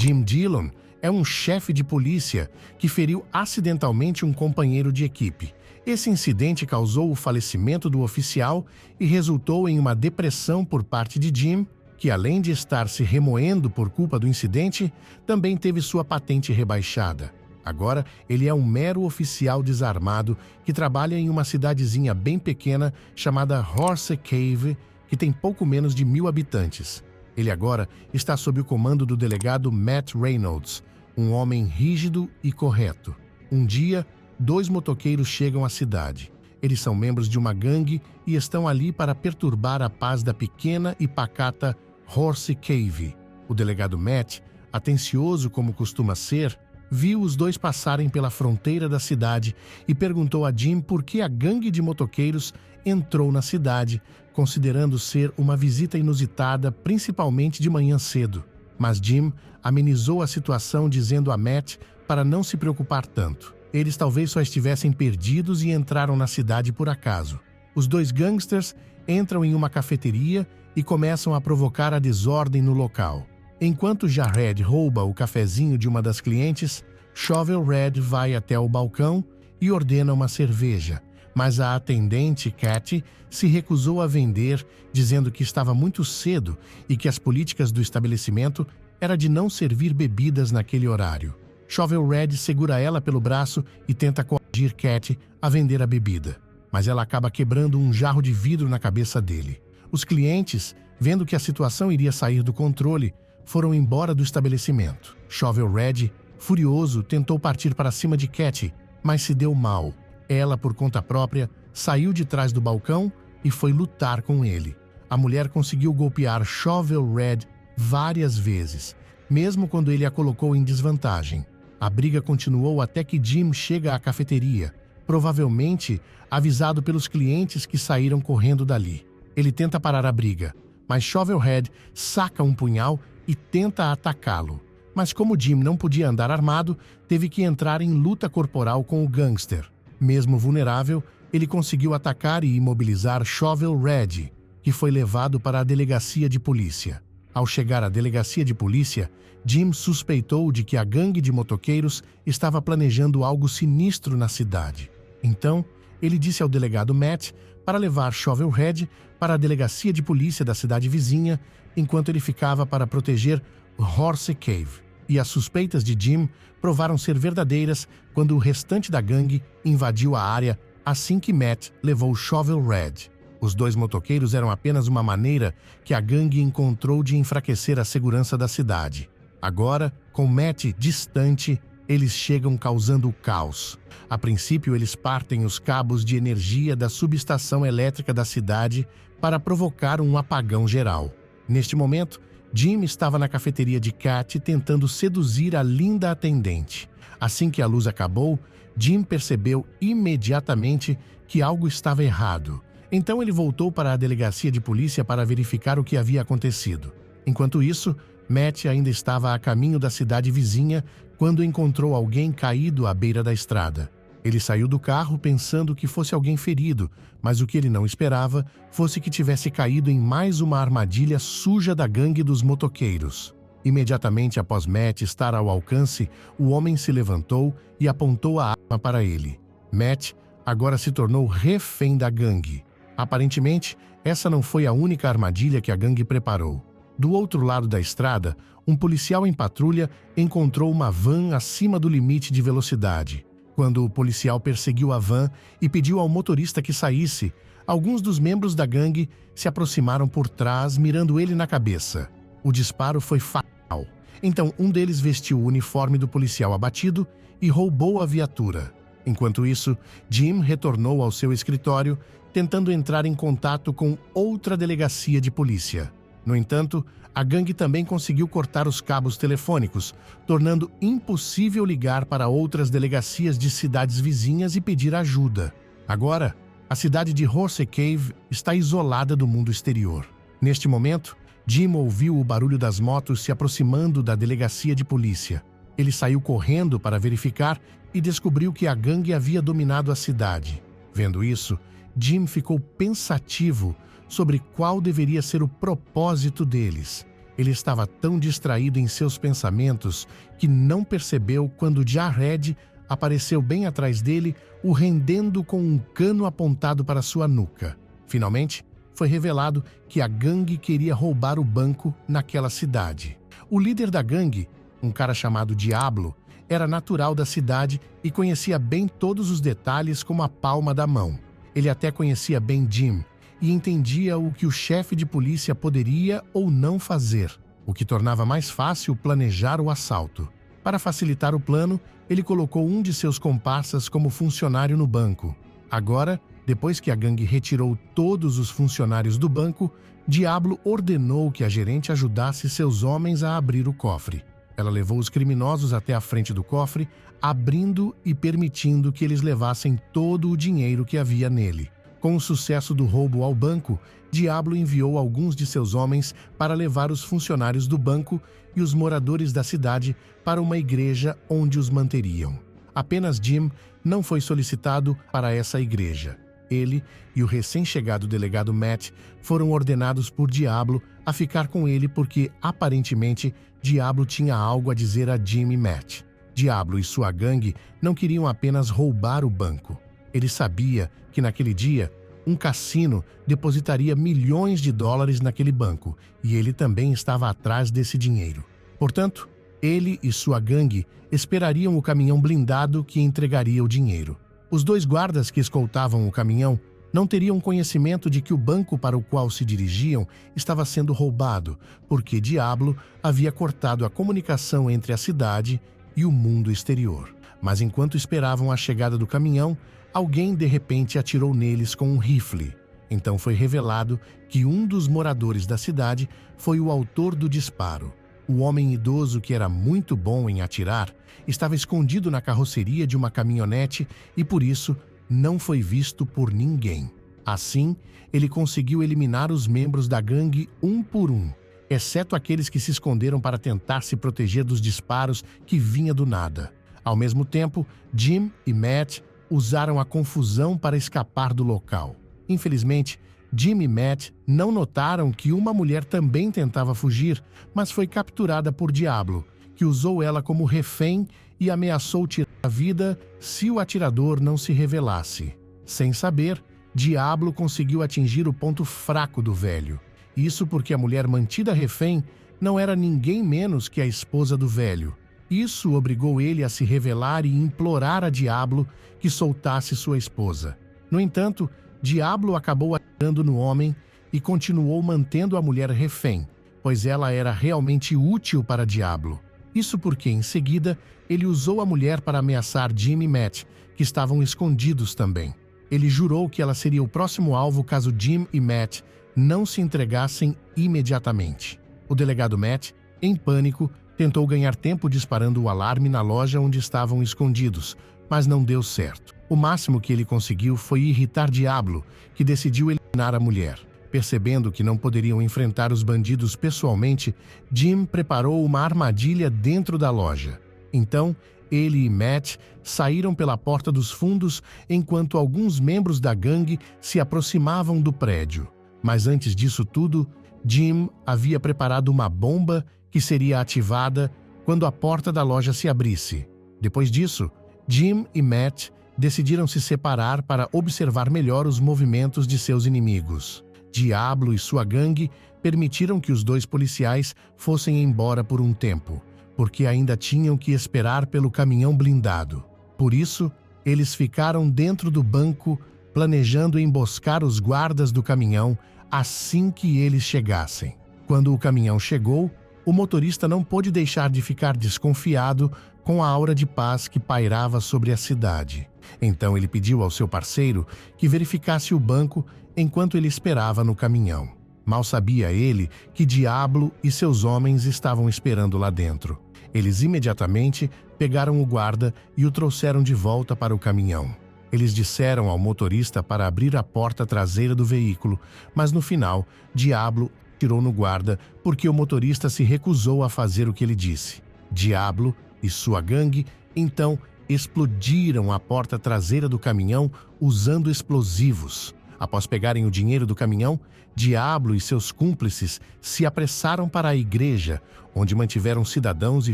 Jim Dillon é um chefe de polícia que feriu acidentalmente um companheiro de equipe. Esse incidente causou o falecimento do oficial e resultou em uma depressão por parte de Jim, que além de estar se remoendo por culpa do incidente, também teve sua patente rebaixada. Agora, ele é um mero oficial desarmado que trabalha em uma cidadezinha bem pequena chamada Horse Cave, que tem pouco menos de 1.000 habitantes. Ele agora está sob o comando do delegado Matt Reynolds, um homem rígido e correto. Um dia, 2 motoqueiros chegam à cidade. Eles são membros de uma gangue e estão ali para perturbar a paz da pequena e pacata Horse Cave. O delegado Matt, atencioso como costuma ser, viu os 2 passarem pela fronteira da cidade e perguntou a Jim por que a gangue de motoqueiros entrou na cidade, considerando ser uma visita inusitada, principalmente de manhã cedo. Mas Jim amenizou a situação dizendo a Matt para não se preocupar tanto. Eles talvez só estivessem perdidos e entraram na cidade por acaso. Os 2 gangsters entram em uma cafeteria e começam a provocar a desordem no local. Enquanto Jared rouba o cafezinho de uma das clientes, Shovel Red vai até o balcão e ordena uma cerveja, mas a atendente, Katy, se recusou a vender, dizendo que estava muito cedo e que as políticas do estabelecimento era de não servir bebidas naquele horário. Shovel Red segura ela pelo braço e tenta coagir Katy a vender a bebida, mas ela acaba quebrando um jarro de vidro na cabeça dele. Os clientes, vendo que a situação iria sair do controle, foram embora do estabelecimento. Shovel Red, furioso, tentou partir para cima de Katy, mas se deu mal. Ela, por conta própria, saiu de trás do balcão e foi lutar com ele. A mulher conseguiu golpear Shovel Red várias vezes, mesmo quando ele a colocou em desvantagem. A briga continuou até que Jim chega à cafeteria, provavelmente avisado pelos clientes que saíram correndo dali. Ele tenta parar a briga, mas Shovelhead saca um punhal e tenta atacá-lo. Mas como Jim não podia andar armado, teve que entrar em luta corporal com o gangster. Mesmo vulnerável, ele conseguiu atacar e imobilizar Shovel Red, que foi levado para a delegacia de polícia. Ao chegar à delegacia de polícia, Jim suspeitou de que a gangue de motoqueiros estava planejando algo sinistro na cidade. Então, ele disse ao delegado Matt para levar Shovelhead para a delegacia de polícia da cidade vizinha, enquanto ele ficava para proteger Horse Cave. E as suspeitas de Jim provaram ser verdadeiras quando o restante da gangue invadiu a área assim que Matt levou Shovelhead. Os 2 motoqueiros eram apenas uma maneira que a gangue encontrou de enfraquecer a segurança da cidade. Agora, com Matt distante, eles chegam causando o caos. A princípio, eles partem os cabos de energia da subestação elétrica da cidade para provocar um apagão geral. Neste momento, Jim estava na cafeteria de Katy tentando seduzir a linda atendente. Assim que a luz acabou, Jim percebeu imediatamente que algo estava errado. Então ele voltou para a delegacia de polícia para verificar o que havia acontecido. Enquanto isso, Matt ainda estava a caminho da cidade vizinha quando encontrou alguém caído à beira da estrada. Ele saiu do carro pensando que fosse alguém ferido, mas o que ele não esperava fosse que tivesse caído em mais uma armadilha suja da gangue dos motoqueiros. Imediatamente após Matt estar ao alcance, o homem se levantou e apontou a arma para ele. Matt agora se tornou refém da gangue. Aparentemente, essa não foi a única armadilha que a gangue preparou. Do outro lado da estrada, um policial em patrulha encontrou uma van acima do limite de velocidade. Quando o policial perseguiu a van e pediu ao motorista que saísse, alguns dos membros da gangue se aproximaram por trás, mirando ele na cabeça. O disparo foi fatal. Então, um deles vestiu o uniforme do policial abatido e roubou a viatura. Enquanto isso, Jim retornou ao seu escritório, tentando entrar em contato com outra delegacia de polícia. No entanto, a gangue também conseguiu cortar os cabos telefônicos, tornando impossível ligar para outras delegacias de cidades vizinhas e pedir ajuda. Agora, a cidade de Horse Cave está isolada do mundo exterior. Neste momento, Jim ouviu o barulho das motos se aproximando da delegacia de polícia. Ele saiu correndo para verificar e descobriu que a gangue havia dominado a cidade. Vendo isso, Jim ficou pensativo sobre qual deveria ser o propósito deles. Ele estava tão distraído em seus pensamentos que não percebeu quando Jared apareceu bem atrás dele, o rendendo com um cano apontado para sua nuca. Finalmente, foi revelado que a gangue queria roubar o banco naquela cidade. O líder da gangue, um cara chamado Diablo, era natural da cidade e conhecia bem todos os detalhes como a palma da mão. Ele até conhecia bem Jim e entendia o que o chefe de polícia poderia ou não fazer, o que tornava mais fácil planejar o assalto. Para facilitar o plano, ele colocou um de seus comparsas como funcionário no banco. Agora, depois que a gangue retirou todos os funcionários do banco, Diablo ordenou que a gerente ajudasse seus homens a abrir o cofre. Ela levou os criminosos até a frente do cofre, abrindo e permitindo que eles levassem todo o dinheiro que havia nele. Com o sucesso do roubo ao banco, Diablo enviou alguns de seus homens para levar os funcionários do banco e os moradores da cidade para uma igreja onde os manteriam. Apenas Jim não foi solicitado para essa igreja. Ele e o recém-chegado delegado Matt foram ordenados por Diablo a ficar com ele porque, aparentemente, Diablo tinha algo a dizer a Jim e Matt. Diablo e sua gangue não queriam apenas roubar o banco. Ele sabia que naquele dia, um cassino depositaria milhões de dólares naquele banco e ele também estava atrás desse dinheiro. Portanto, ele e sua gangue esperariam o caminhão blindado que entregaria o dinheiro. Os dois guardas que escoltavam o caminhão não teriam conhecimento de que o banco para o qual se dirigiam estava sendo roubado, porque Diablo havia cortado a comunicação entre a cidade e o mundo exterior. Mas enquanto esperavam a chegada do caminhão, alguém de repente atirou neles com um rifle. Então foi revelado que um dos moradores da cidade foi o autor do disparo. O homem idoso, que era muito bom em atirar, estava escondido na carroceria de uma caminhonete e, por isso, não foi visto por ninguém. Assim, ele conseguiu eliminar os membros da gangue um por um, exceto aqueles que se esconderam para tentar se proteger dos disparos que vinha do nada. Ao mesmo tempo, Jim e Matt usaram a confusão para escapar do local. Infelizmente, Jim e Matt não notaram que uma mulher também tentava fugir, mas foi capturada por Diablo, que usou ela como refém e ameaçou tirar a vida se o atirador não se revelasse. Sem saber, Diablo conseguiu atingir o ponto fraco do velho. Isso porque a mulher mantida refém não era ninguém menos que a esposa do velho. Isso obrigou ele a se revelar e implorar a Diablo que soltasse sua esposa. No entanto, Diablo acabou atirando no homem e continuou mantendo a mulher refém, pois ela era realmente útil para Diablo. Isso porque, em seguida, ele usou a mulher para ameaçar Jim e Matt, que estavam escondidos também. Ele jurou que ela seria o próximo alvo caso Jim e Matt não se entregassem imediatamente. O delegado Matt, em pânico, tentou ganhar tempo disparando o alarme na loja onde estavam escondidos, mas não deu certo. O máximo que ele conseguiu foi irritar Diablo, que decidiu eliminar a mulher. Percebendo que não poderiam enfrentar os bandidos pessoalmente, Jim preparou uma armadilha dentro da loja. Então, ele e Matt saíram pela porta dos fundos enquanto alguns membros da gangue se aproximavam do prédio. Mas antes disso tudo, Jim havia preparado uma bomba que seria ativada quando a porta da loja se abrisse. Depois disso, Jim e Matt decidiram se separar para observar melhor os movimentos de seus inimigos. Diablo e sua gangue permitiram que os dois policiais fossem embora por um tempo, porque ainda tinham que esperar pelo caminhão blindado. Por isso, eles ficaram dentro do banco, planejando emboscar os guardas do caminhão assim que eles chegassem. Quando o caminhão chegou, o motorista não pôde deixar de ficar desconfiado com a aura de paz que pairava sobre a cidade. Então ele pediu ao seu parceiro que verificasse o banco enquanto ele esperava no caminhão. Mal sabia ele que Diablo e seus homens estavam esperando lá dentro. Eles imediatamente pegaram o guarda e o trouxeram de volta para o caminhão. Eles disseram ao motorista para abrir a porta traseira do veículo, mas no final, Diablo atirou no guarda porque o motorista se recusou a fazer o que ele disse. Diablo e sua gangue, então, explodiram a porta traseira do caminhão usando explosivos. Após pegarem o dinheiro do caminhão, Diablo e seus cúmplices se apressaram para a igreja, onde mantiveram cidadãos e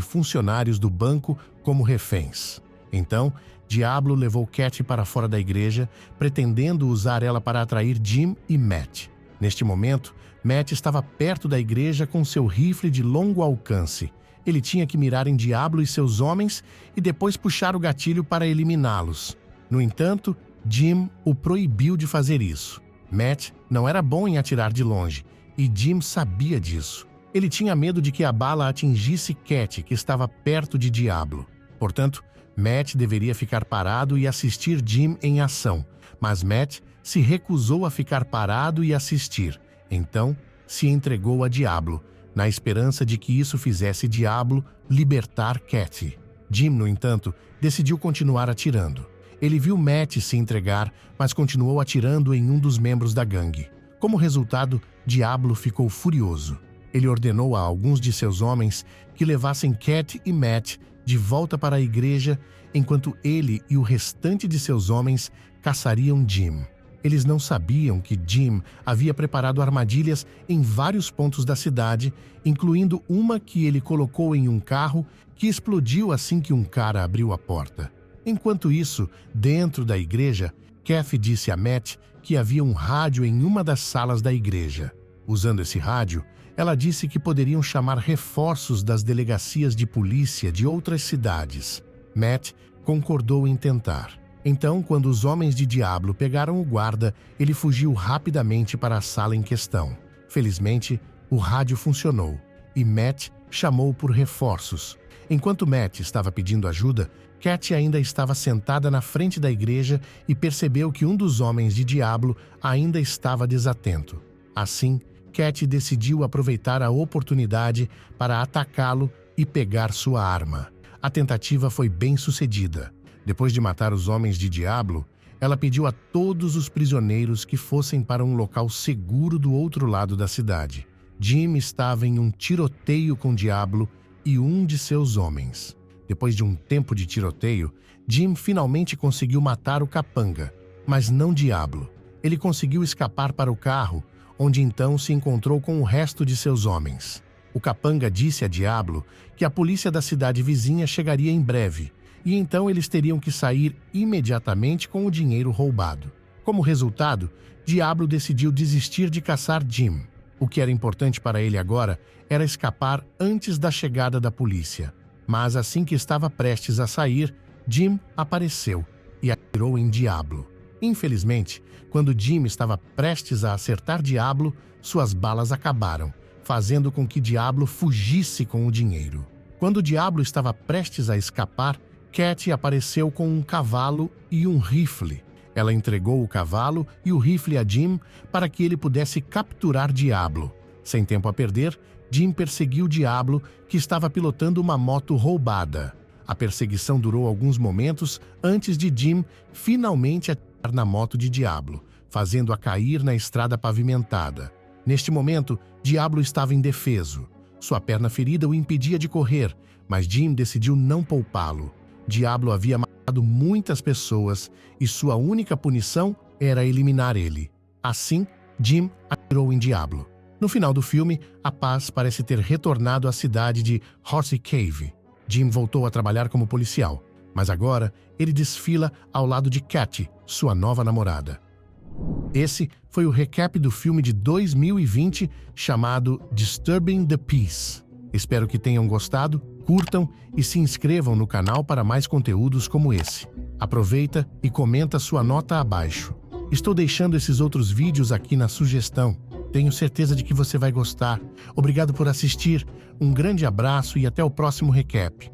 funcionários do banco como reféns. Então, Diablo levou Cat para fora da igreja, pretendendo usar ela para atrair Jim e Matt. Neste momento, Matt estava perto da igreja com seu rifle de longo alcance. Ele tinha que mirar em Diablo e seus homens e depois puxar o gatilho para eliminá-los. No entanto, Jim o proibiu de fazer isso. Matt não era bom em atirar de longe, e Jim sabia disso. Ele tinha medo de que a bala atingisse Cat, que estava perto de Diablo. Portanto, Matt deveria ficar parado e assistir Jim em ação, mas Matt se recusou a ficar parado e assistir. Então, se entregou a Diablo, na esperança de que isso fizesse Diablo libertar Cat. Jim, no entanto, decidiu continuar atirando. Ele viu Matt se entregar, mas continuou atirando em um dos membros da gangue. Como resultado, Diablo ficou furioso. Ele ordenou a alguns de seus homens que levassem Cat e Matt de volta para a igreja, enquanto ele e o restante de seus homens caçariam Jim. Eles não sabiam que Jim havia preparado armadilhas em vários pontos da cidade, incluindo uma que ele colocou em um carro que explodiu assim que um cara abriu a porta. Enquanto isso, dentro da igreja, Kathy disse a Matt que havia um rádio em uma das salas da igreja. Usando esse rádio, ela disse que poderiam chamar reforços das delegacias de polícia de outras cidades. Matt concordou em tentar. Então, quando os homens de Diablo pegaram o guarda, ele fugiu rapidamente para a sala em questão. Felizmente, o rádio funcionou e Matt chamou por reforços. Enquanto Matt estava pedindo ajuda, Cat ainda estava sentada na frente da igreja e percebeu que um dos homens de Diablo ainda estava desatento. Assim, Cat decidiu aproveitar a oportunidade para atacá-lo e pegar sua arma. A tentativa foi bem sucedida. Depois de matar os homens de Diablo, ela pediu a todos os prisioneiros que fossem para um local seguro do outro lado da cidade. Jim estava em um tiroteio com Diablo e um de seus homens. Depois de um tempo de tiroteio, Jim finalmente conseguiu matar o capanga, mas não Diablo. Ele conseguiu escapar para o carro, onde então se encontrou com o resto de seus homens. O capanga disse a Diablo que a polícia da cidade vizinha chegaria em breve, e então eles teriam que sair imediatamente com o dinheiro roubado. Como resultado, Diablo decidiu desistir de caçar Jim. O que era importante para ele agora era escapar antes da chegada da polícia. Mas assim que estava prestes a sair, Jim apareceu e atirou em Diablo. Infelizmente, quando Jim estava prestes a acertar Diablo, suas balas acabaram, fazendo com que Diablo fugisse com o dinheiro. Quando Diablo estava prestes a escapar, Cat apareceu com um cavalo e um rifle. Ela entregou o cavalo e o rifle a Jim para que ele pudesse capturar Diablo. Sem tempo a perder, Jim perseguiu Diablo, que estava pilotando uma moto roubada. A perseguição durou alguns momentos antes de Jim finalmente atirar na moto de Diablo, fazendo-a cair na estrada pavimentada. Neste momento, Diablo estava indefeso. Sua perna ferida o impedia de correr, mas Jim decidiu não poupá-lo. Diablo havia matado muitas pessoas e sua única punição era eliminar ele. Assim, Jim atirou em Diablo. No final do filme, a paz parece ter retornado à cidade de Horsey Cave. Jim voltou a trabalhar como policial, mas agora ele desfila ao lado de Cat, sua nova namorada. Esse foi o recap do filme de 2020 chamado Disturbing the Peace. Espero que tenham gostado, curtam e se inscrevam no canal para mais conteúdos como esse. Aproveita e comenta sua nota abaixo. Estou deixando esses outros vídeos aqui na sugestão. Tenho certeza de que você vai gostar. Obrigado por assistir, um grande abraço e até o próximo recap.